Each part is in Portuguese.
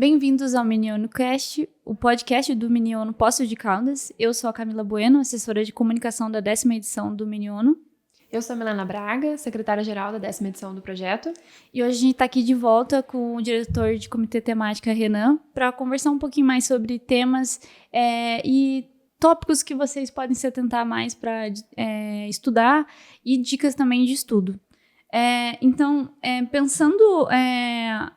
Bem-vindos ao Miniono Cast, o podcast do Miniono Poços de Caldas. Eu sou a Camila Bueno, assessora de comunicação da 10ª edição do Miniono. Eu sou a Milena Braga, secretária-geral da 10ª edição do projeto. E hoje a gente está aqui de volta com o diretor de comitê temática, Renan, para conversar um pouquinho mais sobre temas e tópicos que vocês podem se atentar mais para estudar e dicas também de estudo. Então, pensando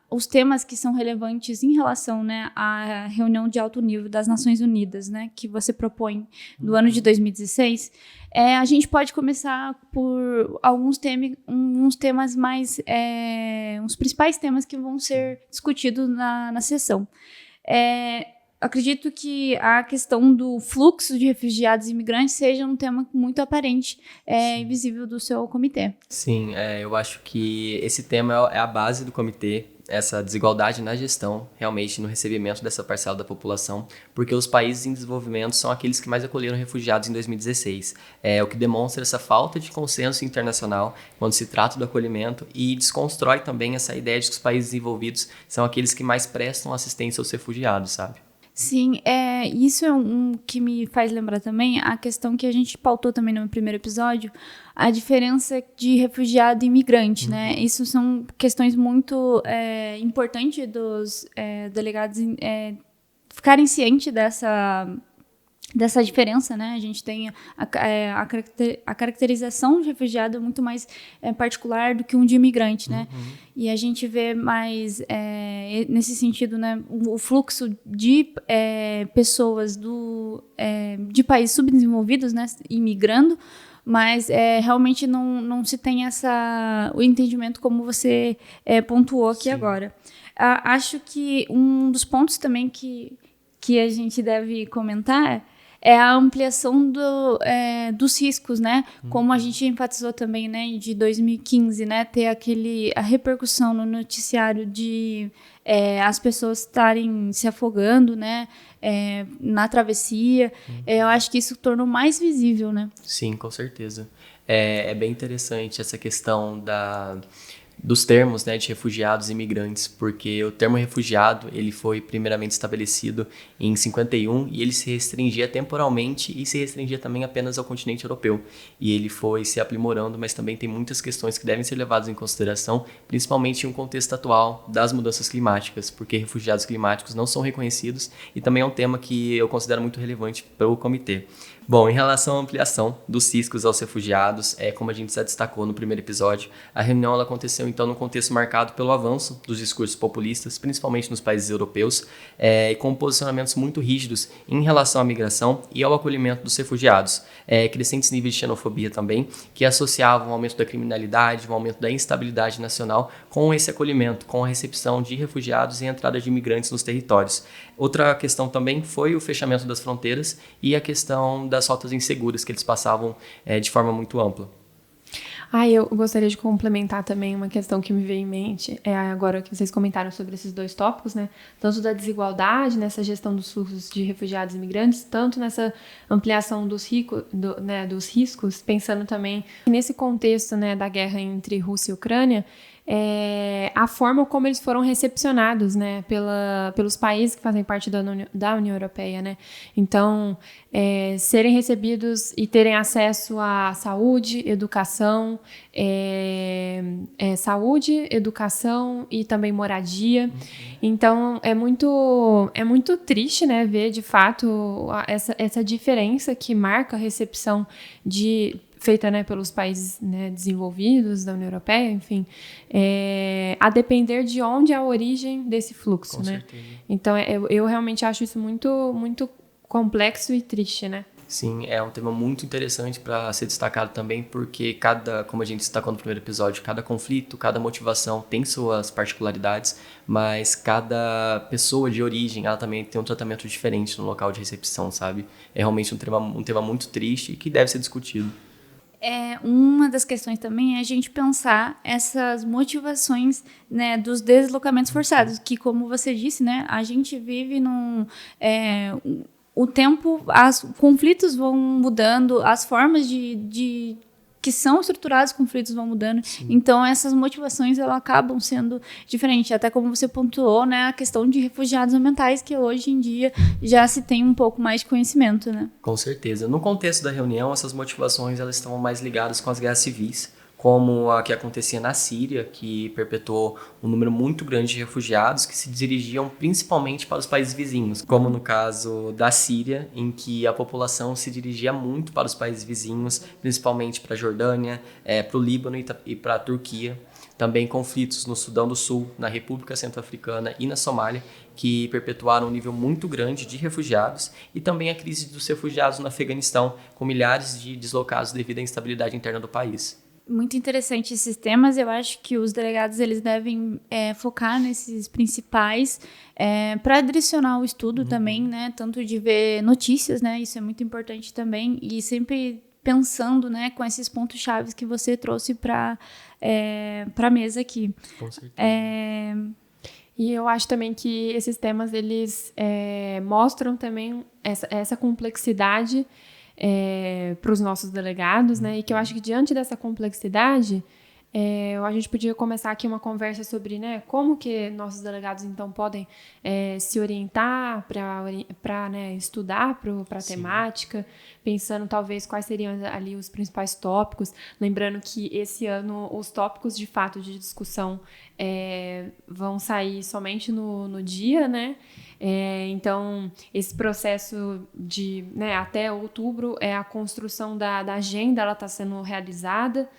os temas que são relevantes em relação, né, à reunião de alto nível das Nações Unidas, né, que você propõe do ano de 2016, a gente pode começar por alguns temas mais, os principais temas que vão ser discutidos na sessão. Acredito que a questão do fluxo de refugiados e imigrantes seja um tema muito aparente e visível do seu comitê. Sim, eu acho que esse tema é a base do comitê, essa desigualdade na gestão, realmente no recebimento dessa parcela da população, porque os países em desenvolvimento são aqueles que mais acolheram refugiados em 2016. O que demonstra essa falta de consenso internacional quando se trata do acolhimento e desconstrói também essa ideia de que os países desenvolvidos são aqueles que mais prestam assistência aos refugiados, sabe? Sim, isso é um que me faz lembrar também a questão que a gente pautou também no primeiro episódio, a diferença de refugiado e imigrante, né? Isso são questões muito importantes dos delegados ficarem cientes dessa diferença, né? A gente tem a caracterização de refugiado muito mais particular do que um de imigrante, né? E a gente vê mais, nesse sentido, né, o fluxo de pessoas de países subdesenvolvidos, né, imigrando, mas realmente não se tem o entendimento como você pontuou aqui. Sim. Agora. Acho que um dos pontos também que a gente deve comentar é a ampliação dos riscos, né? Como a gente enfatizou também, né, de 2015, né, ter a repercussão no noticiário de as pessoas estarem se afogando, né, na travessia. Eu acho que isso tornou mais visível, né? Sim, com certeza. É bem interessante essa questão dos termos, né, de refugiados e imigrantes, porque o termo refugiado ele foi primeiramente estabelecido em 51 e ele se restringia temporalmente e se restringia também apenas ao continente europeu. E ele foi se aprimorando, mas também tem muitas questões que devem ser levadas em consideração, principalmente em um contexto atual das mudanças climáticas, porque refugiados climáticos não são reconhecidos e também é um tema que eu considero muito relevante para o comitê. Bom, em relação à ampliação dos riscos aos refugiados, como a gente já destacou no primeiro episódio, a reunião ela aconteceu então num contexto marcado pelo avanço dos discursos populistas, principalmente nos países europeus, e com posicionamentos muito rígidos em relação à migração e ao acolhimento dos refugiados. Crescentes níveis de xenofobia também, que associavam o aumento da criminalidade, o aumento da instabilidade nacional com esse acolhimento, com a recepção de refugiados e a entrada de imigrantes nos territórios. Outra questão também foi o fechamento das fronteiras e a questão das rotas inseguras que eles passavam de forma muito ampla. Eu gostaria de complementar também uma questão que me veio em mente, agora que vocês comentaram sobre esses dois tópicos, né? Tanto da desigualdade nessa gestão dos fluxos de refugiados e imigrantes, tanto nessa ampliação dos riscos, pensando também nesse contexto, né, da guerra entre Rússia e Ucrânia, a forma como eles foram recepcionados, né, pelos países que fazem parte da União Europeia, né? Então, serem recebidos e terem acesso à saúde, educação e também moradia. Então, é muito triste, né, ver de fato essa diferença que marca a recepção feita, né, pelos países, né, desenvolvidos da União Europeia, enfim, a depender de onde é a origem desse fluxo, né? Certeza. Então, eu realmente acho isso muito, muito complexo e triste, né? Sim, é um tema muito interessante para ser destacado também, porque como a gente destacou no primeiro episódio, cada conflito, cada motivação tem suas particularidades, mas cada pessoa de origem, ela também tem um tratamento diferente no local de recepção, sabe? É realmente um tema muito triste e que deve ser discutido. Uma das questões também é a gente pensar essas motivações, né, dos deslocamentos forçados, que, como você disse, né, a gente vive o tempo, os conflitos vão mudando, as formas de que são estruturados, os conflitos vão mudando. Sim. Então, essas motivações, elas acabam sendo diferentes. Até como você pontuou, né, a questão de refugiados ambientais, que hoje em dia já se tem um pouco mais de conhecimento, né? Com certeza. No contexto da reunião, essas motivações elas estão mais ligadas com as guerras civis, como a que acontecia na Síria, que perpetuou um número muito grande de refugiados que se dirigiam principalmente para os países vizinhos, como no caso da Síria, em que a população se dirigia muito para os países vizinhos, principalmente para a Jordânia, para o Líbano e para a Turquia. Também conflitos no Sudão do Sul, na República Centro-Africana e na Somália, que perpetuaram um nível muito grande de refugiados, e também a crise dos refugiados no Afeganistão, com milhares de deslocados devido à instabilidade interna do país. Muito interessante esses temas. Eu acho que os delegados eles devem focar nesses principais para direcionar o estudo também, né? Tanto de ver notícias, né? Isso é muito importante também. E sempre pensando, né, com esses pontos chaves que você trouxe para a mesa aqui. Com certeza. E eu acho também que esses temas eles mostram também essa complexidade para os nossos delegados, né? E que eu acho que diante dessa complexidade, a gente podia começar aqui uma conversa sobre, né, como que nossos delegados então podem se orientar para né, estudar para a temática, pensando talvez quais seriam ali os principais tópicos, lembrando que esse ano os tópicos de fato de discussão vão sair somente no dia, né? Então, esse processo de, né, até outubro, a construção da agenda, ela está sendo realizada.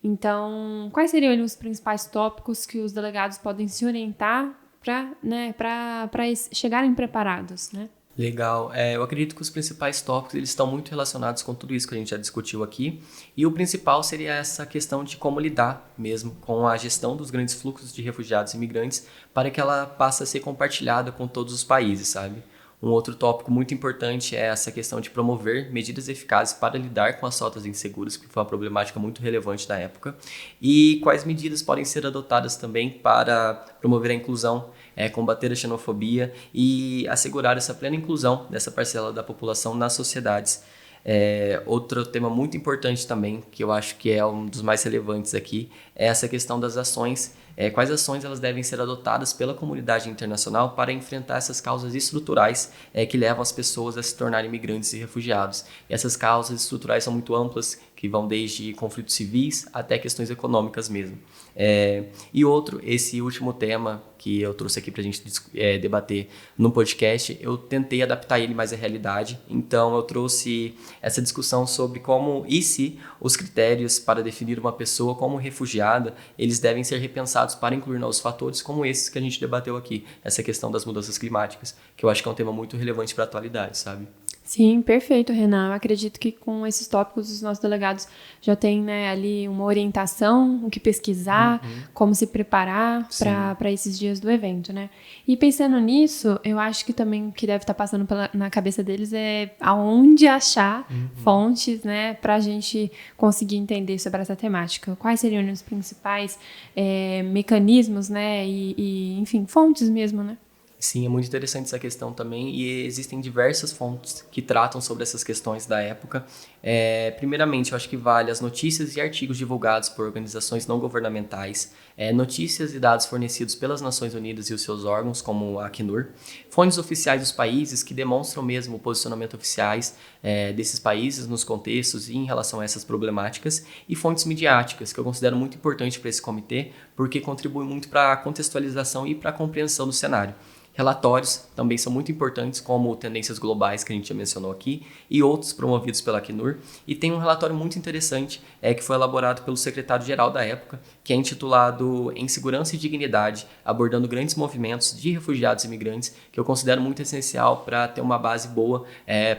Então, quais seriam os principais tópicos que os delegados podem se orientar para chegarem preparados, né? Legal. Eu acredito que os principais tópicos eles estão muito relacionados com tudo isso que a gente já discutiu aqui. E o principal seria essa questão de como lidar mesmo com a gestão dos grandes fluxos de refugiados e imigrantes para que ela passe a ser compartilhada com todos os países, sabe? Um outro tópico muito importante é essa questão de promover medidas eficazes para lidar com as rotas inseguras, que foi uma problemática muito relevante na época, e quais medidas podem ser adotadas também para promover a inclusão, combater a xenofobia e assegurar essa plena inclusão dessa parcela da população nas sociedades. Outro tema muito importante também, que eu acho que é um dos mais relevantes aqui, é essa questão das ações. Quais ações elas devem ser adotadas pela comunidade internacional para enfrentar essas causas estruturais que levam as pessoas a se tornarem imigrantes e refugiados. E essas causas estruturais são muito amplas, que vão desde conflitos civis até questões econômicas mesmo. Esse último tema que eu trouxe aqui para a gente debater no podcast, eu tentei adaptar ele mais à realidade. Então eu trouxe essa discussão sobre como e se os critérios para definir uma pessoa como refugiada, eles devem ser repensados para incluir novos fatores como esses que a gente debateu aqui, essa questão das mudanças climáticas, que eu acho que é um tema muito relevante para a atualidade, sabe? Sim, perfeito, Renan. Eu acredito que com esses tópicos os nossos delegados já têm, né, ali uma orientação, o que pesquisar, como se preparar para esses dias do evento, né? E pensando nisso, eu acho que também o que deve estar passando na cabeça deles é aonde achar fontes, né, para a gente conseguir entender sobre essa temática. Quais seriam os principais mecanismos, né, e enfim, fontes mesmo, né? Sim, é muito interessante essa questão também e existem diversas fontes que tratam sobre essas questões da época. Primeiramente, eu acho que vale as notícias e artigos divulgados por organizações não governamentais, notícias e dados fornecidos pelas Nações Unidas e os seus órgãos, como a Acnur, fontes oficiais dos países que demonstram mesmo o posicionamento oficiais desses países nos contextos e em relação a essas problemáticas, e fontes midiáticas, que eu considero muito importante para esse comitê, porque contribui muito para a contextualização e para a compreensão do cenário. Relatórios também são muito importantes, como Tendências Globais, que a gente já mencionou aqui, e outros promovidos pela Acnur. E tem um relatório muito interessante que foi elaborado pelo secretário-geral da época, que é intitulado Em Segurança e Dignidade, abordando grandes movimentos de refugiados e imigrantes, que eu considero muito essencial para ter uma base boa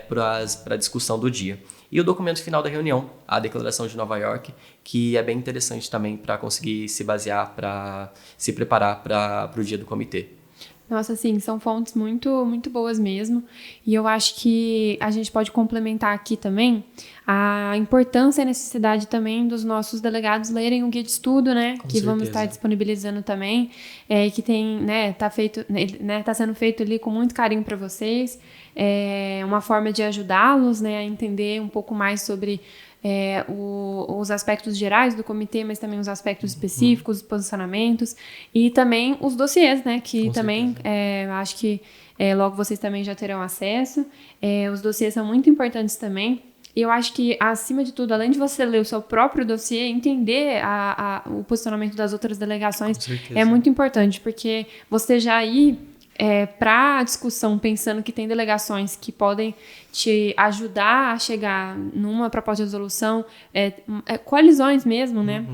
para a discussão do dia. E o documento final da reunião, a Declaração de Nova York, que é bem interessante também para conseguir se basear, para se preparar para o dia do comitê. Nossa, sim, são fontes muito, muito boas mesmo. E eu acho que a gente pode complementar aqui também a importância e a necessidade também dos nossos delegados lerem o guia de estudo, né? Com que certeza. Vamos estar disponibilizando também, que tem, né, tá sendo feito ali com muito carinho para vocês. É uma forma de ajudá-los, né, a entender um pouco mais sobre os aspectos gerais do comitê, mas também os aspectos específicos, os posicionamentos e também os dossiês, né? Que Com também acho que logo vocês também já terão acesso. Os dossiês são muito importantes também. E eu acho que, acima de tudo, além de você ler o seu próprio dossiê, entender o posicionamento das outras delegações é muito importante, porque você já ir para a discussão pensando que tem delegações que podem te ajudar a chegar numa proposta de resolução, coalizões mesmo, né?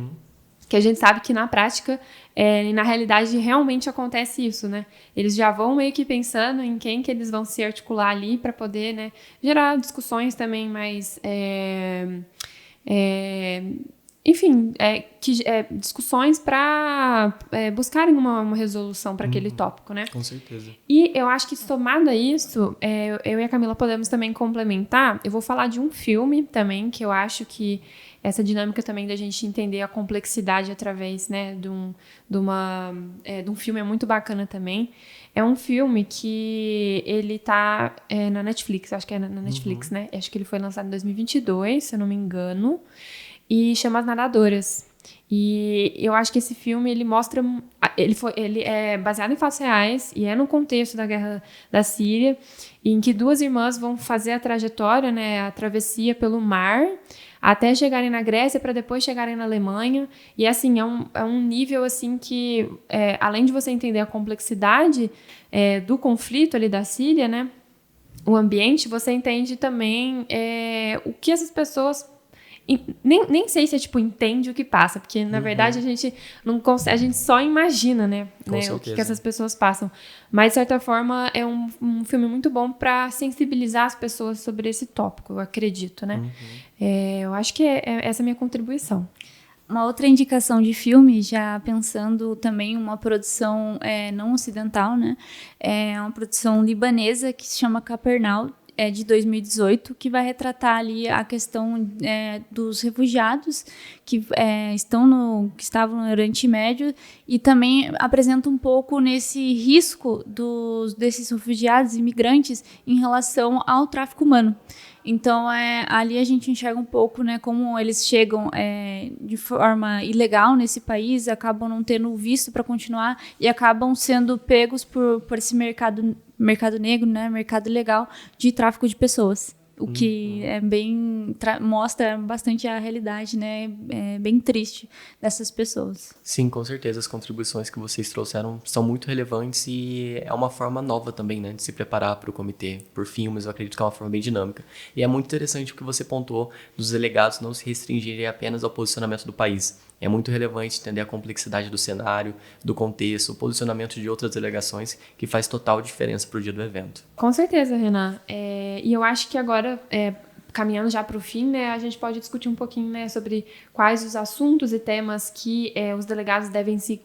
Que a gente sabe que na prática e na realidade realmente acontece isso, né? Eles já vão meio que pensando em quem que eles vão se articular ali para poder, né, gerar discussões também mais... enfim, discussões para buscarem uma resolução para aquele tópico, né? Com certeza. E eu acho que, somado a isso, eu e a Camila podemos também complementar. Eu vou falar de um filme também, que eu acho que essa dinâmica também da gente entender a complexidade através, né, de um filme é muito bacana também. É um filme que ele tá na Netflix, acho que é na Netflix, né? Acho que ele foi lançado em 2022, se eu não me engano. E chama As Nadadoras. E eu acho que esse filme, ele mostra... Ele é baseado em fatos reais e é no contexto da guerra da Síria, em que duas irmãs vão fazer a trajetória, né, a travessia pelo mar, até chegarem na Grécia, para depois chegarem na Alemanha. E, assim, é um nível, assim, que, além de você entender a complexidade do conflito ali da Síria, né, o ambiente, você entende também o que essas pessoas... Nem sei se entende o que passa, porque na verdade a gente não consegue, a gente só imagina, né, o que essas pessoas passam. Mas de certa forma é um filme muito bom para sensibilizar as pessoas sobre esse tópico, eu acredito, né? Eu acho que essa é a minha contribuição. Uma outra indicação de filme, já pensando também uma produção não ocidental, né? É uma produção libanesa que se chama Capernaum, de 2018, que vai retratar ali a questão dos refugiados que estavam no Oriente Médio, e também apresenta um pouco nesse risco desses refugiados, imigrantes, em relação ao tráfico humano. Então, ali a gente enxerga um pouco, né, como eles chegam de forma ilegal nesse país, acabam não tendo visto para continuar e acabam sendo pegos por esse mercado negro, né, mercado ilegal de tráfico de pessoas. O que mostra bastante a realidade, né? É bem triste dessas pessoas. Sim, com certeza. As contribuições que vocês trouxeram são muito relevantes e é uma forma nova também, né, de se preparar para o comitê. Por filmes, eu acredito que é uma forma bem dinâmica. E é muito interessante o que você pontuou dos delegados não se restringirem apenas ao posicionamento do país. É muito relevante entender a complexidade do cenário, do contexto, o posicionamento de outras delegações, que faz total diferença para o dia do evento. Com certeza, Renan. E eu acho que agora, caminhando já para o fim, né, a gente pode discutir um pouquinho, né, sobre quais os assuntos e temas que os delegados devem se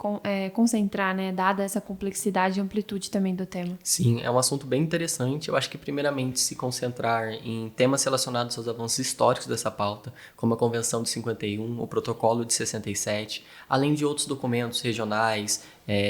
concentrar, né, dada essa complexidade e amplitude também do tema. Sim, é um assunto bem interessante. Eu acho que, primeiramente, se concentrar em temas relacionados aos avanços históricos dessa pauta, como a Convenção de 51, o Protocolo de 67, além de outros documentos regionais,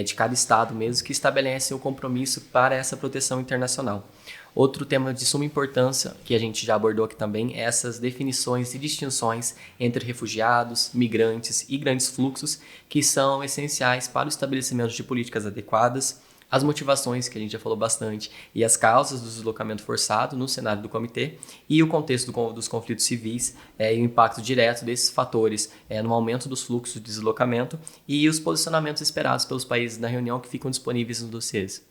de cada estado mesmo, que estabelecem o compromisso para essa proteção internacional. Outro tema de suma importância, que a gente já abordou aqui também, é essas definições e distinções entre refugiados, migrantes e grandes fluxos, que são essenciais para o estabelecimento de políticas adequadas, as motivações, que a gente já falou bastante, e as causas do deslocamento forçado no cenário do comitê, e o contexto dos conflitos civis e o impacto direto desses fatores no aumento dos fluxos de deslocamento e os posicionamentos esperados pelos países na reunião que ficam disponíveis nos dossiês.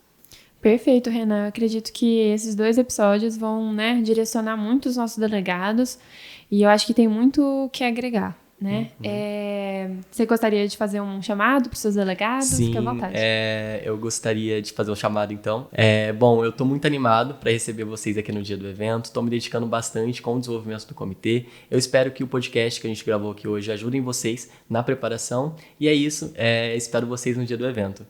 Perfeito, Renan. Eu acredito que esses 2 episódios vão, né, direcionar muito os nossos delegados e eu acho que tem muito o que agregar, né? Você gostaria de fazer um chamado para os seus delegados? Sim, fique à vontade. Eu gostaria de fazer um chamado então. Bom, eu estou muito animado para receber vocês aqui no dia do evento, estou me dedicando bastante com o desenvolvimento do comitê. Eu espero que o podcast que a gente gravou aqui hoje ajudem vocês na preparação e é isso, espero vocês no dia do evento.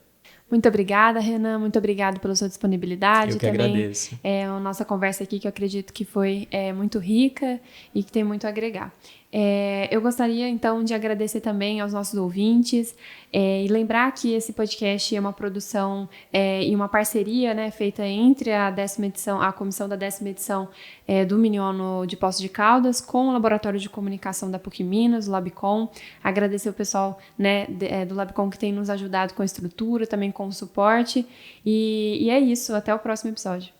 Muito obrigada, Renan. Muito obrigada pela sua disponibilidade. Eu que também agradeço. A nossa conversa aqui, que eu acredito que foi muito rica e que tem muito a agregar. Eu gostaria, então, de agradecer também aos nossos ouvintes e lembrar que esse podcast é uma produção e uma parceria, né, feita entre a 10ª edição, a comissão da 10ª edição do Miniono de Poços de Caldas com o Laboratório de Comunicação da PUC Minas, o Labcom. Agradecer o pessoal, né, do Labcom que tem nos ajudado com a estrutura, também com o suporte. E é isso, até o próximo episódio.